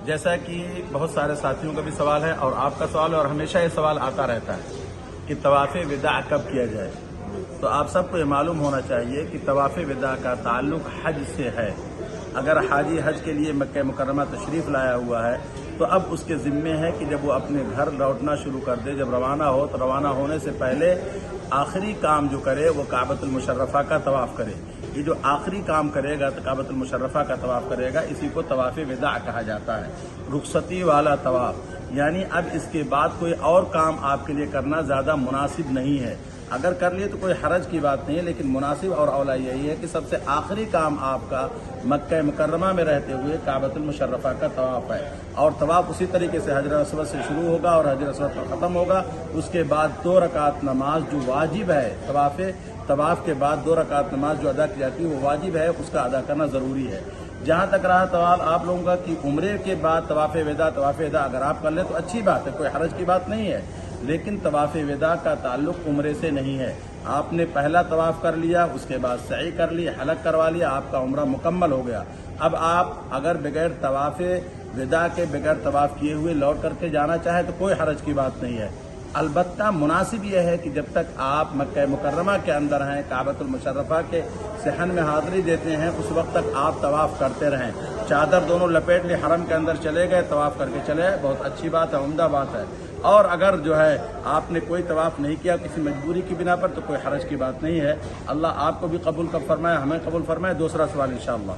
جیسا کہ بہت سارے ساتھیوں کا بھی سوال ہے اور آپ کا سوال ہے اور ہمیشہ یہ سوال آتا رہتا ہے کہ طواف وداع کب کیا جائے. تو آپ سب کو یہ معلوم ہونا چاہیے کہ طواف وداع کا تعلق حج سے ہے. اگر حاجی حج کے لیے مکہ مکرمہ تشریف لایا ہوا ہے تو اب اس کے ذمے ہے کہ جب وہ اپنے گھر لوٹنا شروع کر دے، جب روانہ ہو تو روانہ ہونے سے پہلے آخری کام جو کرے وہ کعبۃ المشرفہ کا طواف کرے. یہ جو آخری کام کرے گا تو کعبۃ المشرفہ کا طواف کرے گا، اسی کو طواف وداع کہا جاتا ہے، رخصتی والا طواف. یعنی اب اس کے بعد کوئی اور کام آپ کے لیے کرنا زیادہ مناسب نہیں ہے. اگر کر لیے تو کوئی حرج کی بات نہیں ہے، لیکن مناسب اور اولا یہی ہے کہ سب سے آخری کام آپ کا مکہ مکرمہ میں رہتے ہوئے کعبۃ المشرفہ کا طواف ہے. اور طواف اسی طریقے سے حجر اسود سے شروع ہوگا اور حجر اسود پر ختم ہوگا. اس کے بعد 2 رکعت نماز جو واجب ہے، طواف کے بعد 2 رکعت نماز جو ادا کی جاتی ہے وہ واجب ہے، اس کا ادا کرنا ضروری ہے. جہاں تک رہا سوال آپ لوگوں کا کہ عمرے کے بعد طواف وداع اگر آپ کر لیں تو اچھی بات ہے، کوئی حرج کی بات نہیں ہے، لیکن طواف وداع کا تعلق عمرے سے نہیں ہے. آپ نے پہلا طواف کر لیا، اس کے بعد سعی کر لی، حلق کروا لیا، آپ کا عمرہ مکمل ہو گیا. اب آپ اگر بغیر طواف وداع کے بغیر طواف کیے ہوئے لوٹ کر کے جانا چاہیں تو کوئی حرج کی بات نہیں ہے. البتہ مناسب یہ ہے کہ جب تک آپ مکہ مکرمہ کے اندر ہیں، کعبۃ المشرفہ کے صحن میں حاضری دیتے ہیں، اس وقت تک آپ طواف کرتے رہیں. چادر دونوں لپیٹ لی، حرم کے اندر چلے گئے، طواف کر کے چلے گئے، بہت اچھی بات ہے، عمدہ بات ہے. اور اگر جو ہے آپ نے کوئی طواف نہیں کیا کسی مجبوری کی بنا پر تو کوئی حرج کی بات نہیں ہے. اللہ آپ کو بھی قبول فرمائے، ہمیں قبول فرمائے. دوسرا سوال انشاءاللہ.